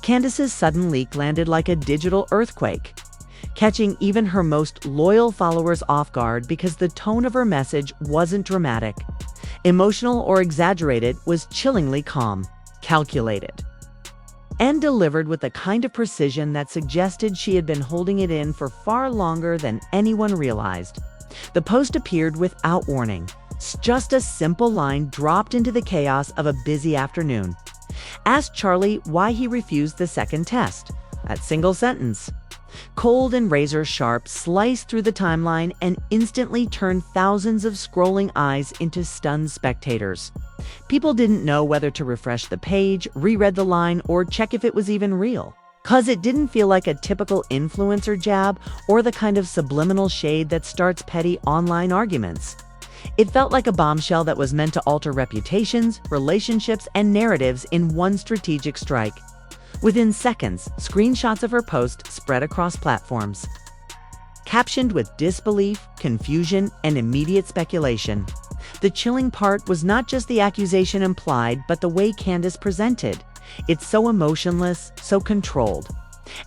Candace's sudden leak landed like a digital earthquake, catching even her most loyal followers off guard because the tone of her message wasn't dramatic, emotional, or exaggerated. Was chillingly calm, calculated, and delivered with the kind of precision that suggested she had been holding it in for far longer than anyone realized. The post appeared without warning, just a simple line dropped into the chaos of a busy afternoon. Asked Charlie why he refused the second test. That single sentence, cold and razor-sharp, sliced through the timeline and instantly turned thousands of scrolling eyes into stunned spectators. People didn't know whether to refresh the page, reread the line, or check if it was even real, 'cause it didn't feel like a typical influencer jab or the kind of subliminal shade that starts petty online arguments. It felt like a bombshell that was meant to alter reputations, relationships, and narratives in one strategic strike. Within seconds, screenshots of her post spread across platforms, captioned with disbelief, confusion, and immediate speculation. The chilling part was not just the accusation implied, but the way Candace presented. It's so emotionless, so controlled,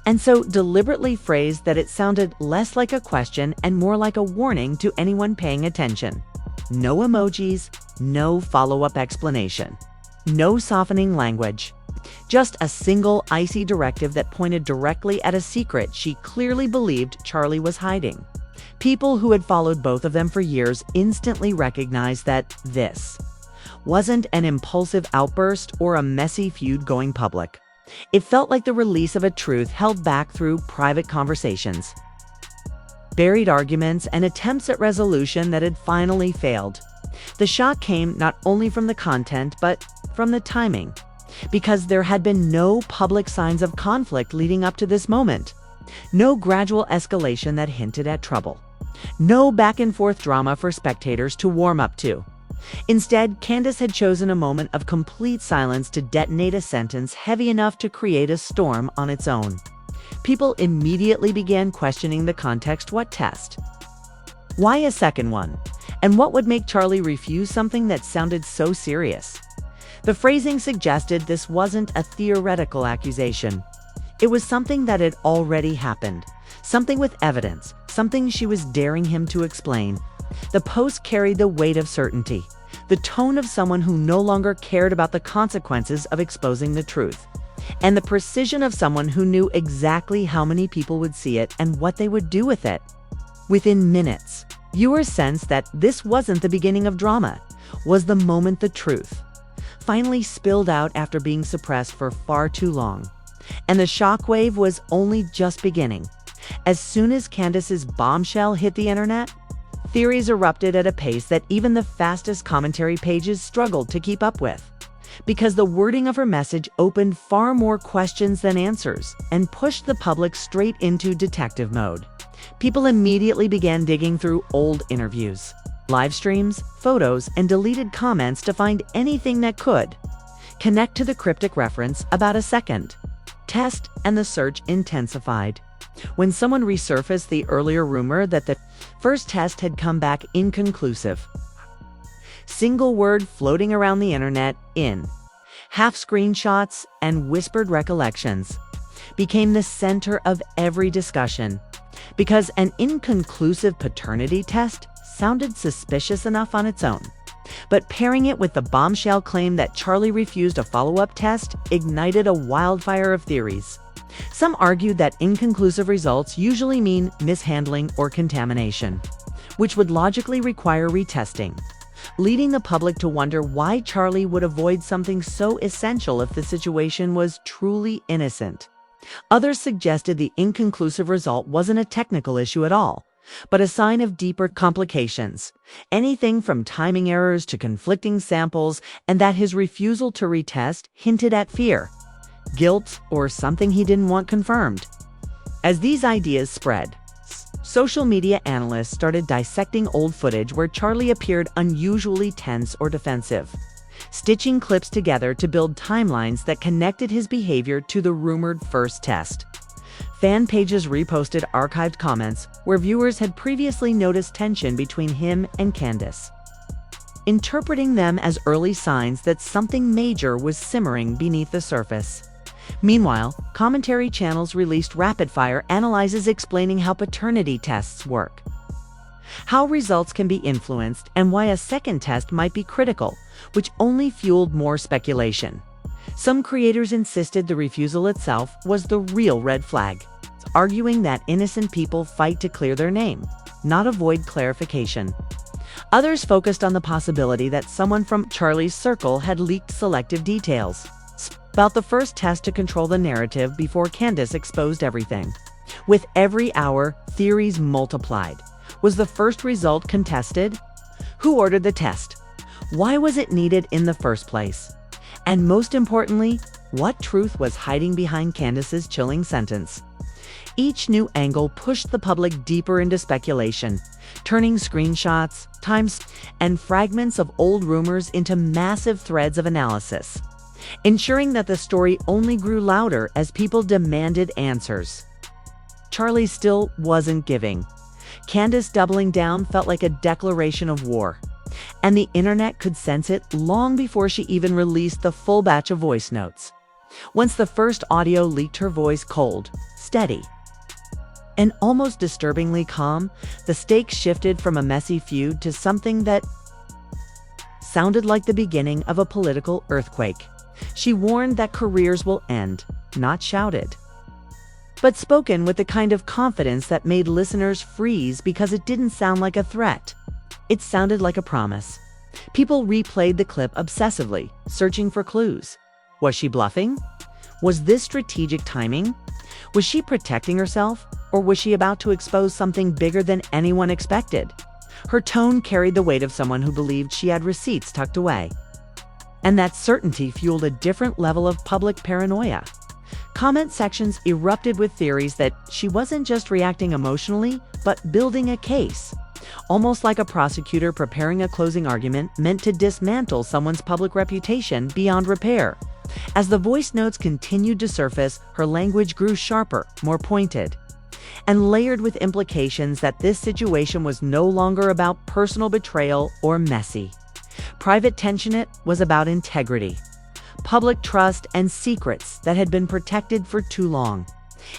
and so deliberately phrased that it sounded less like a question and more like a warning to anyone paying attention. No emojis, no follow-up explanation, no softening language. Just a single icy directive that pointed directly at a secret she clearly believed Charlie was hiding. People who had followed both of them for years instantly recognized that this wasn't an impulsive outburst or a messy feud going public. It felt like the release of a truth held back through private conversations, buried arguments, and attempts at resolution that had finally failed. The shock came not only from the content, but from the timing, because there had been no public signs of conflict leading up to this moment. No gradual escalation that hinted at trouble. No back-and-forth drama for spectators to warm up to. Instead, Candace had chosen a moment of complete silence to detonate a sentence heavy enough to create a storm on its own. People immediately began questioning the context. What test? Why a second one? And what would make Charlie refuse something that sounded so serious? The phrasing suggested this wasn't a theoretical accusation. It was something that had already happened, something with evidence, something she was daring him to explain. The post carried the weight of certainty, the tone of someone who no longer cared about the consequences of exposing the truth, and the precision of someone who knew exactly how many people would see it and what they would do with it. Within minutes, viewers sensed that this wasn't the beginning of drama, was the moment the truth finally spilled out after being suppressed for far too long. And the shockwave was only just beginning. As soon as Candace's bombshell hit the internet, theories erupted at a pace that even the fastest commentary pages struggled to keep up with. Because the wording of her message opened far more questions than answers and pushed the public straight into detective mode. People immediately began digging through old interviews, live streams, photos, and deleted comments to find anything that could connect to the cryptic reference about a second test, and the search intensified. When someone resurfaced the earlier rumor that the first test had come back inconclusive, single word floating around the internet, in half screenshots and whispered recollections, became the center of every discussion. Because an inconclusive paternity test sounded suspicious enough on its own, but pairing it with the bombshell claim that Charlie refused a follow-up test ignited a wildfire of theories. Some argued that inconclusive results usually mean mishandling or contamination, which would logically require retesting, leading the public to wonder why Charlie would avoid something so essential if the situation was truly innocent. Others suggested the inconclusive result wasn't a technical issue at all, but a sign of deeper complications, anything from timing errors to conflicting samples, and that his refusal to retest hinted at fear, guilt, or something he didn't want confirmed. As these ideas spread, social media analysts started dissecting old footage where Charlie appeared unusually tense or defensive, stitching clips together to build timelines that connected his behavior to the rumored first test. Fan pages reposted archived comments where viewers had previously noticed tension between him and Candace, interpreting them as early signs that something major was simmering beneath the surface. Meanwhile, commentary channels released rapid-fire analyses explaining how paternity tests work, how results can be influenced, and why a second test might be critical, which only fueled more speculation. Some creators insisted the refusal itself was the real red flag, arguing that innocent people fight to clear their name, not avoid clarification. Others focused on the possibility that someone from Charlie's circle had leaked selective details about the first test to control the narrative before Candace exposed everything. With every hour, theories multiplied. Was the first result contested? Who ordered the test? Why was it needed in the first place? And most importantly, what truth was hiding behind Candace's chilling sentence? Each new angle pushed the public deeper into speculation, turning screenshots, times, and fragments of old rumors into massive threads of analysis, ensuring that the story only grew louder as people demanded answers. Charlie still wasn't giving. Candace doubling down felt like a declaration of war, and the internet could sense it long before she even released the full batch of voice notes. Once the first audio leaked, her voice cold, steady, and almost disturbingly calm, the stakes shifted from a messy feud to something that sounded like the beginning of a political earthquake. She warned that careers will end, not shouted, but spoken with the kind of confidence that made listeners freeze because it didn't sound like a threat. It sounded like a promise. People replayed the clip obsessively, searching for clues. Was she bluffing? Was this strategic timing? Was she protecting herself, or was she about to expose something bigger than anyone expected? Her tone carried the weight of someone who believed she had receipts tucked away. And that certainty fueled a different level of public paranoia. Comment sections erupted with theories that she wasn't just reacting emotionally, but building a case, almost like a prosecutor preparing a closing argument meant to dismantle someone's public reputation beyond repair. As the voice notes continued to surface, her language grew sharper, more pointed, and layered with implications that this situation was no longer about personal betrayal or messy. Private tension, it was about integrity, public trust, and secrets that had been protected for too long.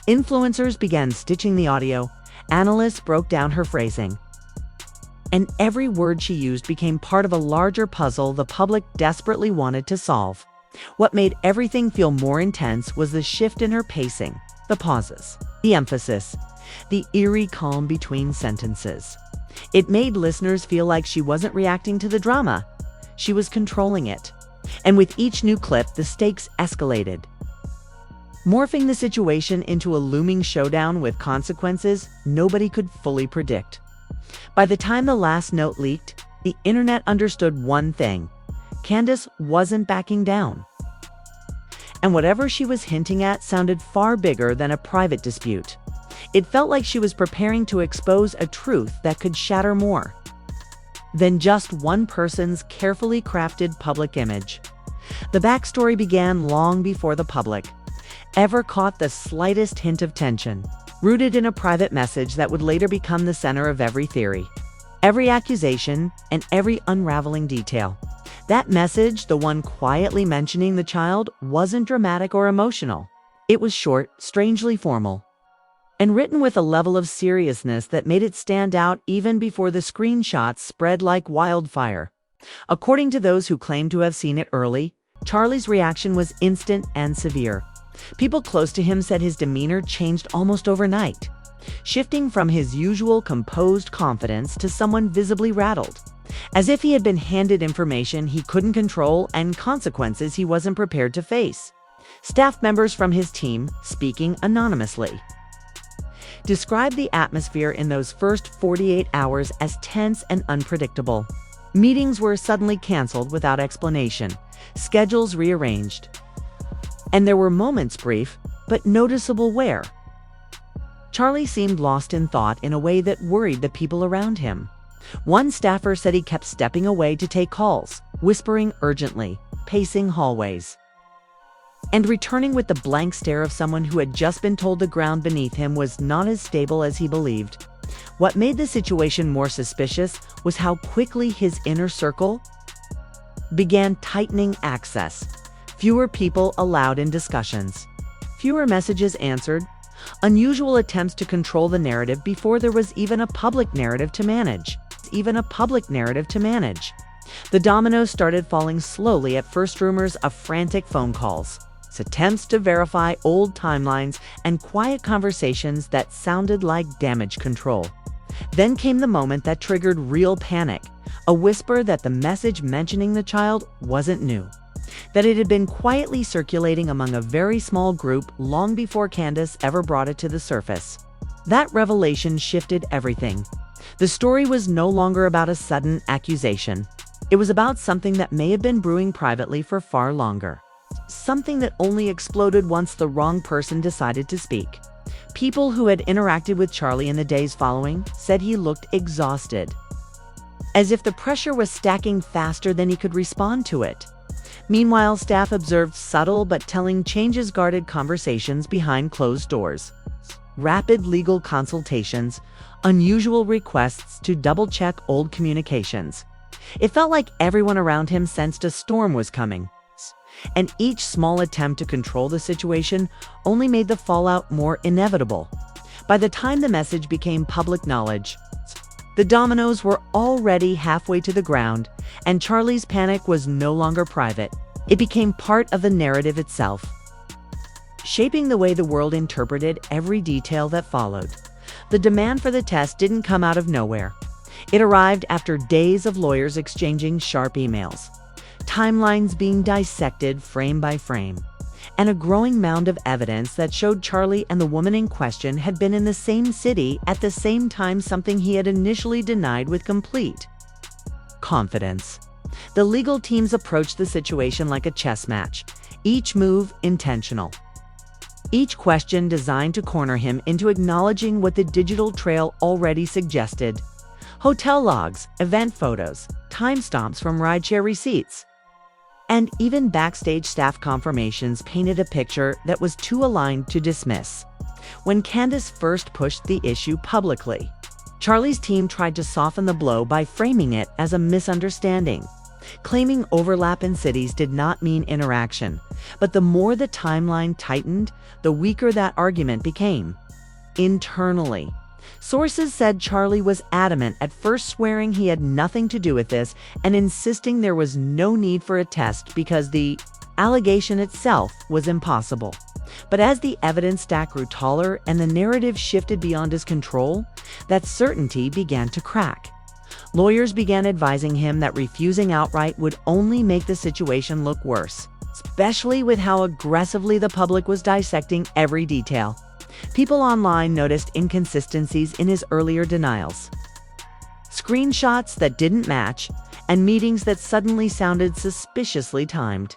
Influencers began stitching the audio, analysts broke down her phrasing, and every word she used became part of a larger puzzle the public desperately wanted to solve. What made everything feel more intense was the shift in her pacing, the pauses, the emphasis, the eerie calm between sentences. It made listeners feel like she wasn't reacting to the drama, she was controlling it. And with each new clip, the stakes escalated, morphing the situation into a looming showdown with consequences nobody could fully predict. By the time the last note leaked, the internet understood one thing: Candace wasn't backing down. And whatever she was hinting at sounded far bigger than a private dispute. It felt like she was preparing to expose a truth that could shatter more than just one person's carefully crafted public image. The backstory began long before the public ever caught the slightest hint of tension, rooted in a private message that would later become the center of every theory, every accusation, and every unraveling detail. That message, the one quietly mentioning the child, wasn't dramatic or emotional. It was short, strangely formal, and written with a level of seriousness that made it stand out even before the screenshots spread like wildfire. According to those who claimed to have seen it early, Charlie's reaction was instant and severe. People close to him said his demeanor changed almost overnight, shifting from his usual composed confidence to someone visibly rattled, as if he had been handed information he couldn't control and consequences he wasn't prepared to face. Staff members from his team, speaking anonymously, described the atmosphere in those first 48 hours as tense and unpredictable. Meetings were suddenly canceled without explanation, schedules rearranged, and there were moments, brief but noticeable, where Charlie seemed lost in thought in a way that worried the people around him. One staffer said he kept stepping away to take calls, whispering urgently, pacing hallways, and returning with the blank stare of someone who had just been told the ground beneath him was not as stable as he believed. What made the situation more suspicious was how quickly his inner circle began tightening access. Fewer people allowed in discussions, fewer messages answered, unusual attempts to control the narrative before there was even a public narrative to manage. The dominoes started falling slowly at first. Rumors of frantic phone calls, attempts to verify old timelines, and quiet conversations that sounded like damage control. Then came the moment that triggered real panic, a whisper that the message mentioning the child wasn't new, that it had been quietly circulating among a very small group long before Candace ever brought it to the surface. That revelation shifted everything. The story was no longer about a sudden accusation. It was about something that may have been brewing privately for far longer. Something that only exploded once the wrong person decided to speak. People who had interacted with Charlie in the days following said he looked exhausted, as if the pressure was stacking faster than he could respond to it. Meanwhile, staff observed subtle but telling changes, guarded conversations behind closed doors, rapid legal consultations, unusual requests to double-check old communications. It felt like everyone around him sensed a storm was coming, and each small attempt to control the situation only made the fallout more inevitable. By the time the message became public knowledge, the dominoes were already halfway to the ground, and Charlie's panic was no longer private. It became part of the narrative itself, shaping the way the world interpreted every detail that followed. The demand for the test didn't come out of nowhere. It arrived after days of lawyers exchanging sharp emails, timelines being dissected frame by frame, and a growing mound of evidence that showed Charlie and the woman in question had been in the same city at the same time, something he had initially denied with complete confidence. The legal teams approached the situation like a chess match, each move intentional, each question designed to corner him into acknowledging what the digital trail already suggested. Hotel logs, event photos, timestamps from rideshare receipts, and even backstage staff confirmations painted a picture that was too aligned to dismiss. When Candace first pushed the issue publicly, Charlie's team tried to soften the blow by framing it as a misunderstanding, claiming overlap in cities did not mean interaction. But the more the timeline tightened, the weaker that argument became. Internally, sources said Charlie was adamant, at first swearing he had nothing to do with this and insisting there was no need for a test because the allegation itself was impossible. But as the evidence stack grew taller and the narrative shifted beyond his control, that certainty began to crack. Lawyers began advising him that refusing outright would only make the situation look worse, especially with how aggressively the public was dissecting every detail. People online noticed inconsistencies in his earlier denials, screenshots that didn't match, and meetings that suddenly sounded suspiciously timed.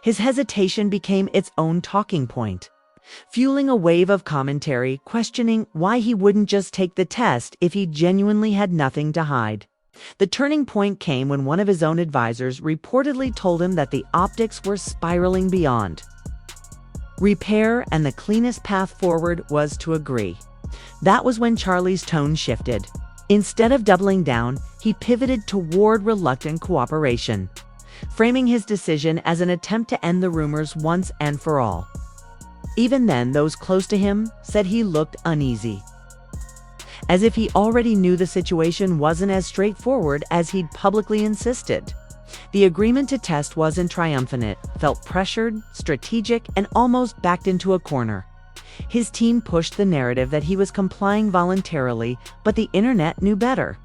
His hesitation became its own talking point, fueling a wave of commentary questioning why he wouldn't just take the test if he genuinely had nothing to hide. The turning point came when one of his own advisors reportedly told him that the optics were spiraling beyond repair and the cleanest path forward was to agree. That was when Charlie's tone shifted. Instead of doubling down, he pivoted toward reluctant cooperation, framing his decision as an attempt to end the rumors once and for all. Even then, those close to him said he looked uneasy, as if he already knew the situation wasn't as straightforward as he'd publicly insisted. The agreement to test wasn't triumphant. It felt pressured, strategic, and almost backed into a corner. His team pushed the narrative that he was complying voluntarily, but the internet knew better.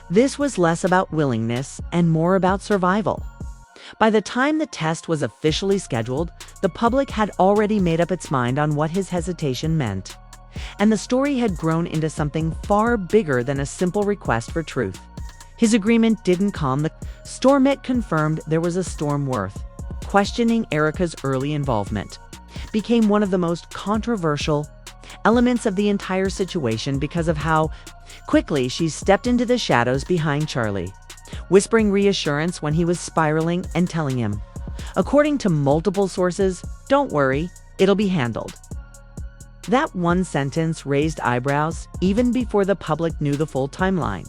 This was less about willingness and more about survival. By the time the test was officially scheduled, the public had already made up its mind on what his hesitation meant. And the story had grown into something far bigger than a simple request for truth. His agreement didn't calm the storm. It confirmed there was a storm worth. Questioning Erica's early involvement became one of the most controversial elements of the entire situation because of how quickly she stepped into the shadows behind Charlie, whispering reassurance when he was spiraling and telling him, according to multiple sources, "Don't worry, it'll be handled." That one sentence raised eyebrows even before the public knew the full timeline,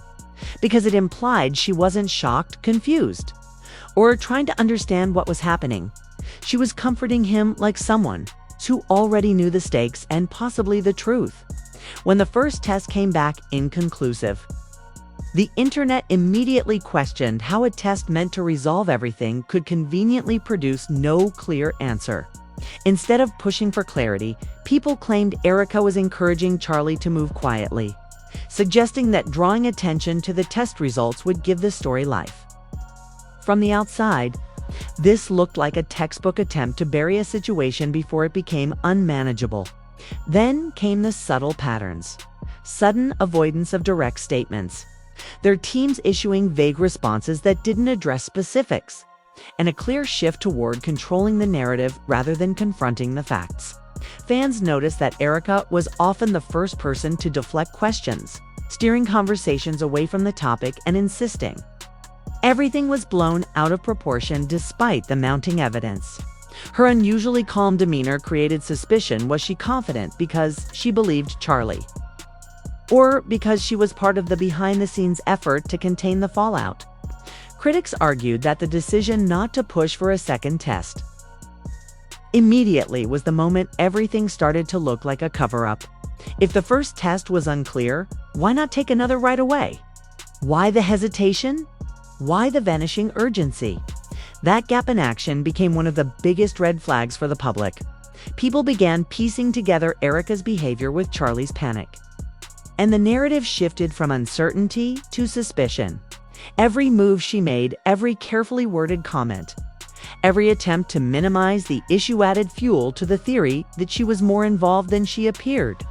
because it implied she wasn't shocked, confused, or trying to understand what was happening. She was comforting him like someone who already knew the stakes and possibly the truth. When the first test came back inconclusive, the internet immediately questioned how a test meant to resolve everything could conveniently produce no clear answer. Instead of pushing for clarity, people claimed Erica was encouraging Charlie to move quietly, suggesting that drawing attention to the test results would give the story life. From the outside, this looked like a textbook attempt to bury a situation before it became unmanageable. Then came the subtle patterns. Sudden avoidance of direct statements. Their teams issuing vague responses that didn't address specifics. And a clear shift toward controlling the narrative rather than confronting the facts. Fans noticed that Erica was often the first person to deflect questions, steering conversations away from the topic and insisting everything was blown out of proportion despite the mounting evidence. Her unusually calm demeanor created suspicion. Was she confident because she believed Charlie? Or because she was part of the behind-the-scenes effort to contain the fallout? Critics argued that the decision not to push for a second test immediately was the moment everything started to look like a cover-up. If the first test was unclear, why not take another right away? Why the hesitation? Why the vanishing urgency? That gap in action became one of the biggest red flags for the public. People began piecing together Erica's behavior with Charlie's panic. And the narrative shifted from uncertainty to suspicion. Every move she made, every carefully worded comment, every attempt to minimize the issue added fuel to the theory that she was more involved than she appeared.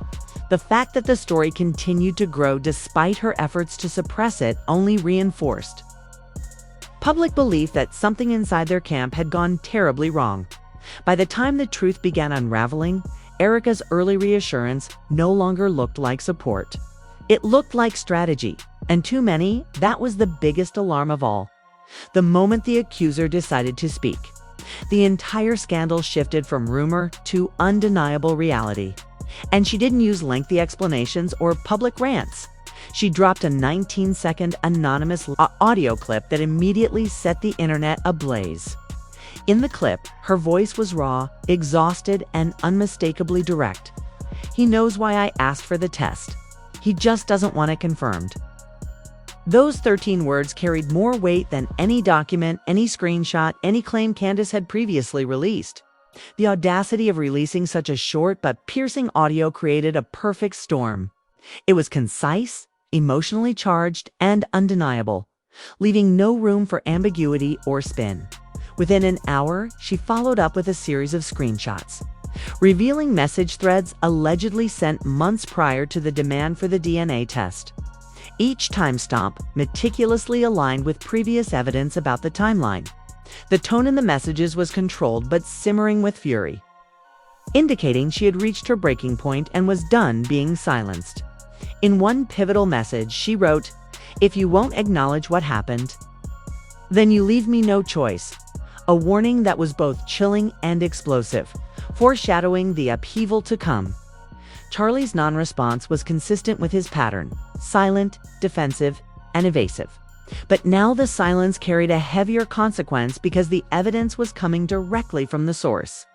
The fact that the story continued to grow despite her efforts to suppress it only reinforced public belief that something inside their camp had gone terribly wrong. By the time the truth began unraveling, Erica's early reassurance no longer looked like support. It looked like strategy, and to many, that was the biggest alarm of all. The moment the accuser decided to speak, the entire scandal shifted from rumor to undeniable reality. And she didn't use lengthy explanations or public rants. She dropped a 19-second anonymous audio clip that immediately set the internet ablaze. In the clip, her voice was raw, exhausted, and unmistakably direct. "He knows why I asked for the test. He just doesn't want it confirmed." Those 13 words carried more weight than any document, any screenshot, any claim Candace had previously released. The audacity of releasing such a short but piercing audio created a perfect storm. It was concise, emotionally charged, and undeniable, leaving no room for ambiguity or spin. Within an hour, she followed up with a series of screenshots, revealing message threads allegedly sent months prior to the demand for the DNA test. Each timestamp meticulously aligned with previous evidence about the timeline. The tone in the messages was controlled but simmering with fury, indicating she had reached her breaking point and was done being silenced. In one pivotal message, she wrote, "If you won't acknowledge what happened, then you leave me no choice." A warning that was both chilling and explosive, foreshadowing the upheaval to come. Charlie's non-response was consistent with his pattern: silent, defensive, and evasive. But now the silence carried a heavier consequence because the evidence was coming directly from the source,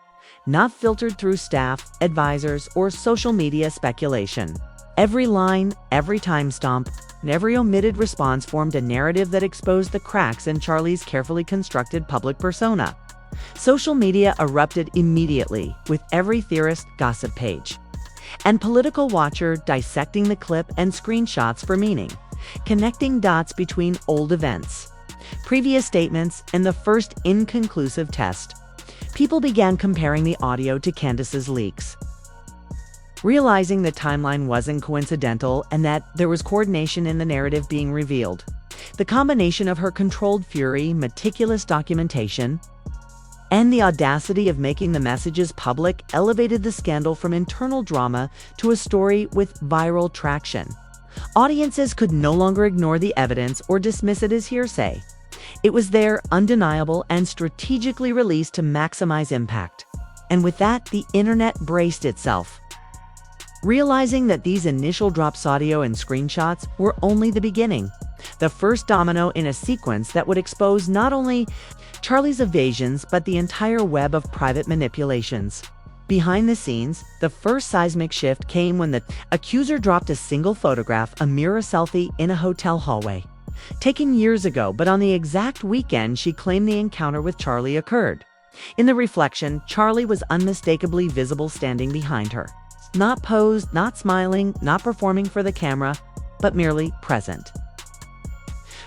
not filtered through staff, advisors, or social media speculation. Every line, every timestamp, and every omitted response formed a narrative that exposed the cracks in Charlie's carefully constructed public persona. Social media erupted immediately, with every theorist gossip page and political watcher dissecting the clip and screenshots for meaning, connecting dots between old events, previous statements, and the first inconclusive test. People began comparing the audio to Candace's leaks, realizing the timeline wasn't coincidental and that there was coordination in the narrative being revealed. The combination of her controlled fury, meticulous documentation, and the audacity of making the messages public elevated the scandal from internal drama to a story with viral traction. Audiences could no longer ignore the evidence or dismiss it as hearsay. It was there, undeniable, and strategically released to maximize impact. And with that, the internet braced itself, realizing that these initial drops audio and screenshots were only the beginning, the first domino in a sequence that would expose not only Charlie's evasions but the entire web of private manipulations. Behind the scenes, the first seismic shift came when the accuser dropped a single photograph, a mirror selfie in a hotel hallway. Taken years ago, but on the exact weekend she claimed the encounter with Charlie occurred. In the reflection, Charlie was unmistakably visible standing behind her. Not posed, not smiling, not performing for the camera, but merely present.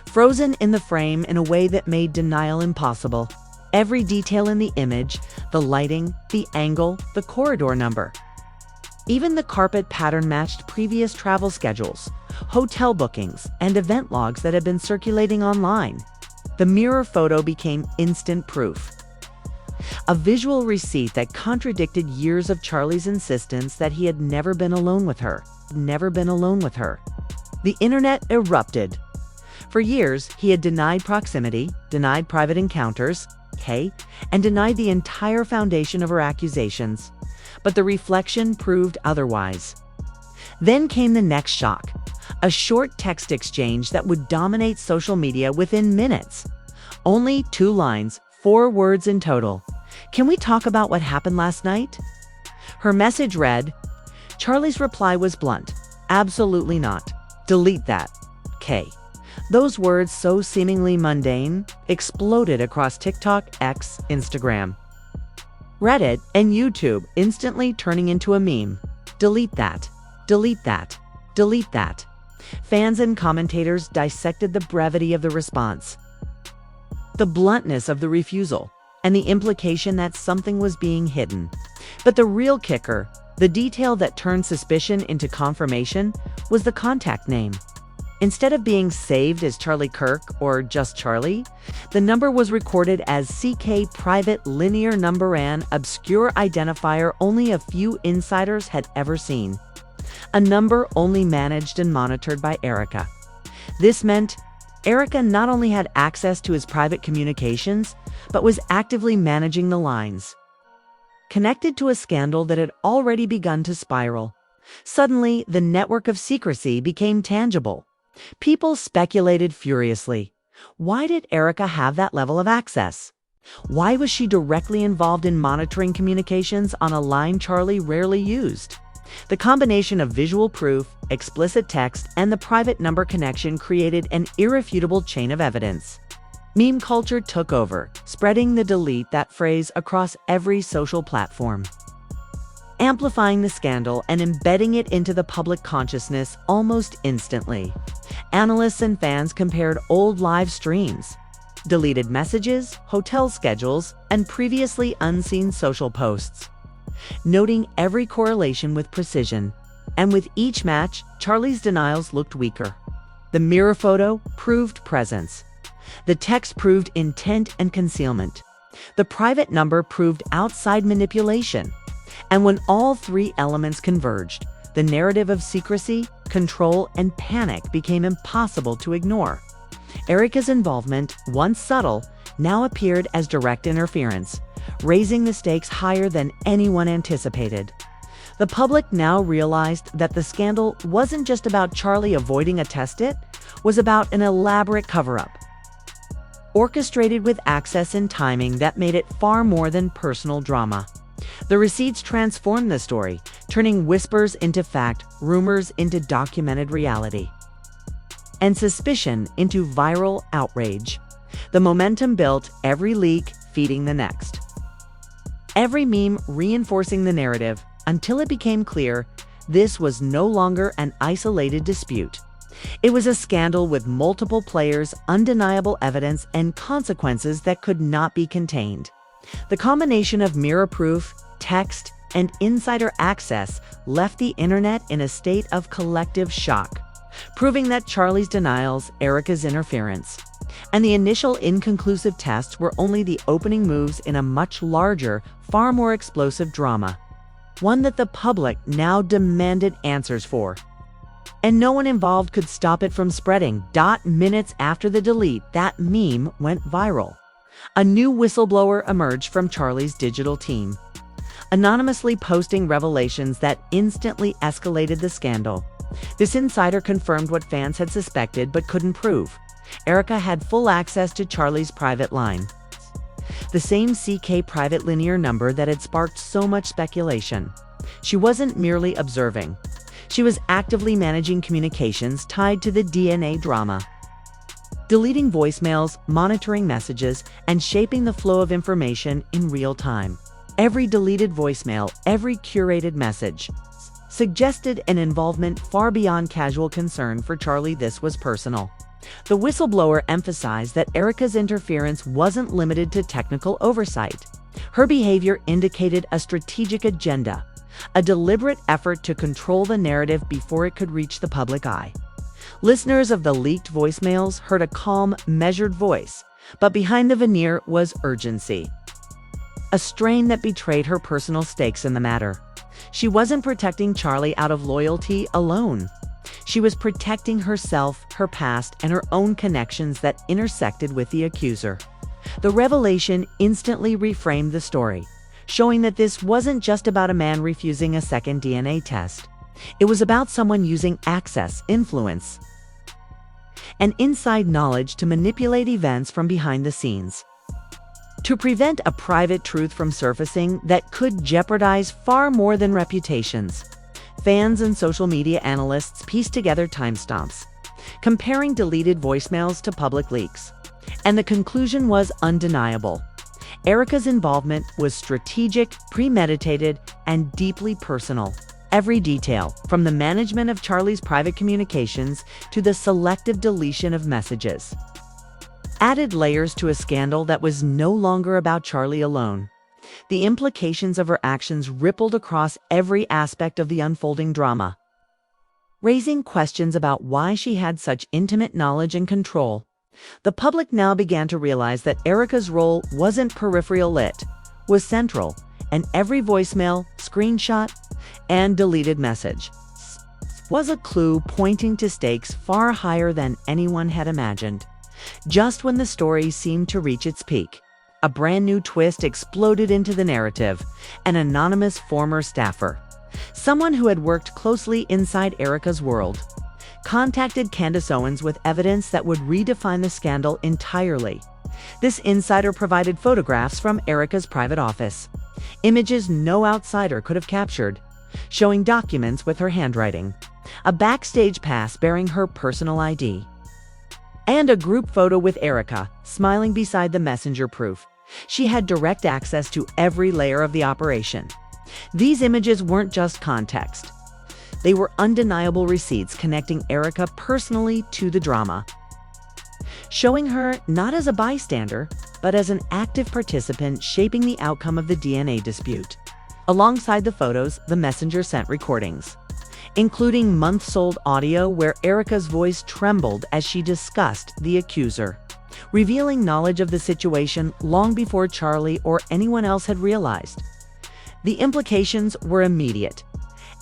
Frozen in the frame in a way that made denial impossible. Every detail in the image, the lighting, the angle, the corridor number. Even the carpet pattern matched previous travel schedules, hotel bookings, and event logs that had been circulating online. The mirror photo became instant proof. A visual receipt that contradicted years of Charlie's insistence that he had never been alone with her. Never been alone with her. The internet erupted. For years, he had denied proximity, denied private encounters, and denied the entire foundation of her accusations. But the reflection proved otherwise. Then came the next shock, a short text exchange that would dominate social media within minutes. Only 2 lines, 4 words in total. "Can we talk about what happened last night?" Her message read. Charlie's reply was blunt. "Absolutely not. Delete that. K." Those words, so seemingly mundane, exploded across TikTok, X, Instagram, Reddit, and YouTube, instantly turning into a meme. Delete that. Delete that. Delete that. Fans and commentators dissected the brevity of the response, the bluntness of the refusal, and the implication that something was being hidden. But the real kicker, the detail that turned suspicion into confirmation, was the contact name. Instead of being saved as Charlie Kirk or just Charlie, the number was recorded as CK private linear number, an obscure identifier only a few insiders had ever seen. A number only managed and monitored by Erica. This meant Erica not only had access to his private communications, but was actively managing the lines. Connected to a scandal that had already begun to spiral. Suddenly, the network of secrecy became tangible. People speculated furiously. Why did Erica have that level of access? Why was she directly involved in monitoring communications on a line Charlie rarely used? The combination of visual proof, explicit text, and the private number connection created an irrefutable chain of evidence. Meme culture took over, spreading the "delete that" phrase across every social platform, amplifying the scandal and embedding it into the public consciousness almost instantly. Analysts and fans compared old live streams, deleted messages, hotel schedules, and previously unseen social posts, noting every correlation with precision. And with each match, Charlie's denials looked weaker. The mirror photo proved presence. The text proved intent and concealment. The private number proved outside manipulation. And when all 3 elements converged, the narrative of secrecy, control, and panic became impossible to ignore. Erica's involvement, once subtle, now appeared as direct interference, raising the stakes higher than anyone anticipated. The public now realized that the scandal wasn't just about Charlie avoiding a test-it, was about an elaborate cover-up, orchestrated with access and timing that made it far more than personal drama. The receipts transformed the story, turning whispers into fact, rumors into documented reality, and suspicion into viral outrage. The momentum built, every leak feeding the next, every meme reinforcing the narrative, until it became clear this was no longer an isolated dispute. It was a scandal with multiple players, undeniable evidence, and consequences that could not be contained. The combination of mirror proof, text, and insider access left the internet in a state of collective shock, proving that Charlie's denials, Erica's interference, and the initial inconclusive tests were only the opening moves in a much larger, far more explosive drama, one that the public now demanded answers for. And no one involved could stop it from spreading. Minutes after the delete, that meme went viral. A new whistleblower emerged from Charlie's digital team, anonymously posting revelations that instantly escalated the scandal. This insider confirmed what fans had suspected but couldn't prove. Erica had full access to Charlie's private line. the same CK private linear number that had sparked so much speculation. She wasn't merely observing. She was actively managing communications tied to the DNA drama. Deleting voicemails, monitoring messages, and shaping the flow of information in real time. Every deleted voicemail, every curated message, suggested an involvement far beyond casual concern for Charlie. This was personal. The whistleblower emphasized that Erica's interference wasn't limited to technical oversight. Her behavior indicated a strategic agenda, a deliberate effort to control the narrative before it could reach the public eye. Listeners of the leaked voicemails heard a calm, measured voice, but behind the veneer was urgency, a strain that betrayed her personal stakes in the matter. She wasn't protecting Charlie out of loyalty alone. She was protecting herself, her past, and her own connections that intersected with the accuser. The revelation instantly reframed the story, showing that this wasn't just about a man refusing a second DNA test. It was about someone using access, influence, and inside knowledge to manipulate events from behind the scenes, to prevent a private truth from surfacing that could jeopardize far more than reputations. Fans and social media analysts pieced together timestamps, comparing deleted voicemails to public leaks, and the conclusion was undeniable. Erica's involvement was strategic, premeditated, and deeply personal. Every detail, from the management of Charlie's private communications to the selective deletion of messages, added layers to a scandal that was no longer about Charlie alone. The implications of her actions rippled across every aspect of the unfolding drama, raising questions about why she had such intimate knowledge and control. The public now began to realize that Erica's role wasn't peripheral, it was central, and every voicemail, screenshot, and deleted message was a clue pointing to stakes far higher than anyone had imagined. Just when the story seemed to reach its peak, a brand new twist exploded into the narrative. An anonymous former staffer, someone who had worked closely inside Erica's world, contacted Candace Owens with evidence that would redefine the scandal entirely. This insider provided photographs from Erica's private office, images no outsider could have captured, showing documents with her handwriting, a backstage pass bearing her personal ID, and a group photo with Erica, smiling beside the messenger proof. She had direct access to every layer of the operation. These images weren't just context. They were undeniable receipts connecting Erica personally to the drama, showing her not as a bystander, but as an active participant shaping the outcome of the DNA dispute. Alongside the photos, the messenger sent recordings, including months-old audio where Erica's voice trembled as she discussed the accuser, revealing knowledge of the situation long before Charlie or anyone else had realized. The implications were immediate.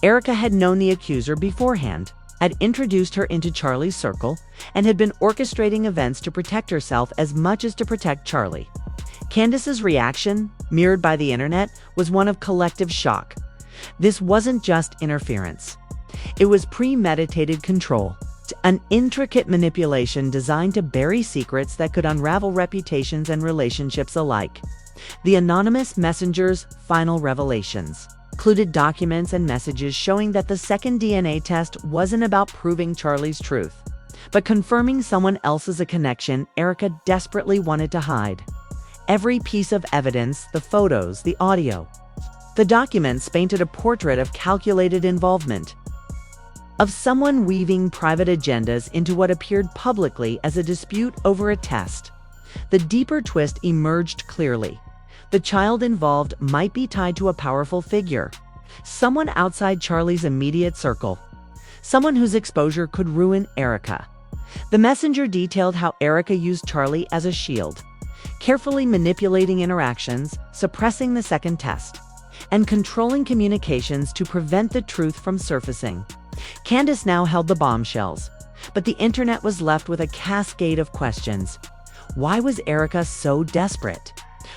Erica had known the accuser beforehand, had introduced her into Charlie's circle, and had been orchestrating events to protect herself as much as to protect Charlie. Candace's reaction, mirrored by the internet, was one of collective shock. This wasn't just interference. It was premeditated control, an intricate manipulation designed to bury secrets that could unravel reputations and relationships alike. The anonymous messenger's final revelations included documents and messages showing that the second DNA test wasn't about proving Charlie's truth, but confirming someone else's a connection Erica desperately wanted to hide. Every piece of evidence, the photos, the audio, the documents painted a portrait of calculated involvement, of someone weaving private agendas into what appeared publicly as a dispute over a test. The deeper twist emerged clearly. The child involved might be tied to a powerful figure, someone outside Charlie's immediate circle, someone whose exposure could ruin Erica. The messenger detailed how Erica used Charlie as a shield, carefully manipulating interactions, suppressing the second test, and controlling communications to prevent the truth from surfacing. Candace now held the bombshells, but the internet was left with a cascade of questions. Why was Erica so desperate?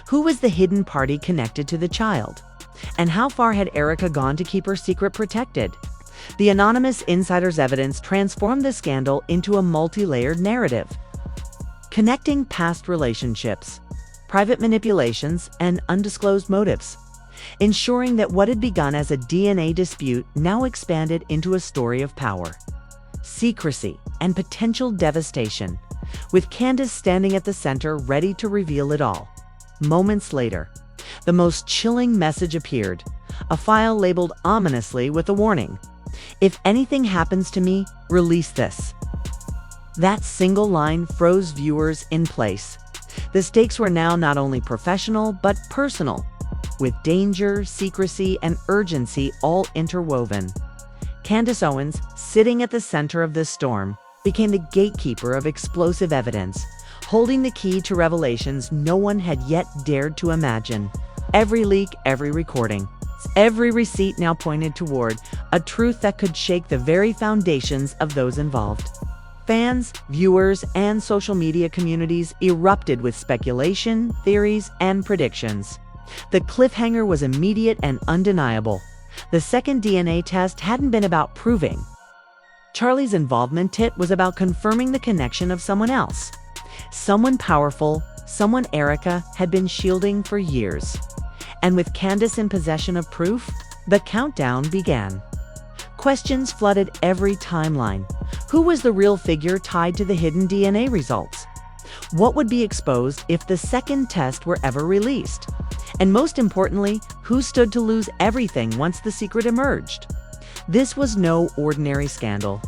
Who was the hidden party connected to the child? And how far had Erica gone to keep her secret protected? The anonymous insider's evidence transformed the scandal into a multi-layered narrative, connecting past relationships, private manipulations, and undisclosed motives, ensuring that what had begun as a DNA dispute now expanded into a story of power, secrecy, and potential devastation, with Candace standing at the center ready to reveal it all. Moments later, the most chilling message appeared, a file labeled ominously with a warning: "If anything happens to me, release this." That single line froze viewers in place. The stakes were now not only professional, but personal, with danger, secrecy, and urgency all interwoven. Candace Owens, sitting at the center of this storm, became the gatekeeper of explosive evidence, holding the key to revelations no one had yet dared to imagine. Every leak, every recording, every receipt now pointed toward a truth that could shake the very foundations of those involved. Fans, viewers, and social media communities erupted with speculation, theories, and predictions. The cliffhanger was immediate and undeniable. The second DNA test hadn't been about proving Charlie's involvement, it was about confirming the connection of someone else. Someone powerful, someone Erica had been shielding for years. And with Candace in possession of proof, the countdown began. Questions flooded every timeline. Who was the real figure tied to the hidden DNA results? What would be exposed if the second test were ever released? And most importantly, who stood to lose everything once the secret emerged? This was no ordinary scandal.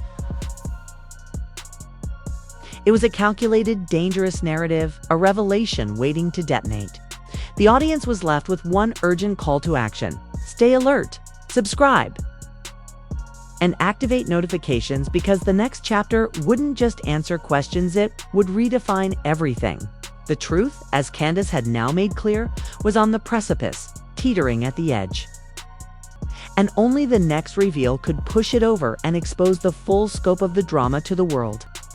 It was a calculated, dangerous narrative, a revelation waiting to detonate. The audience was left with one urgent call to action: stay alert, subscribe, and activate notifications, because the next chapter wouldn't just answer questions, it would redefine everything. The truth, as Candace had now made clear, was on the precipice, teetering at the edge. And only the next reveal could push it over and expose the full scope of the drama to the world.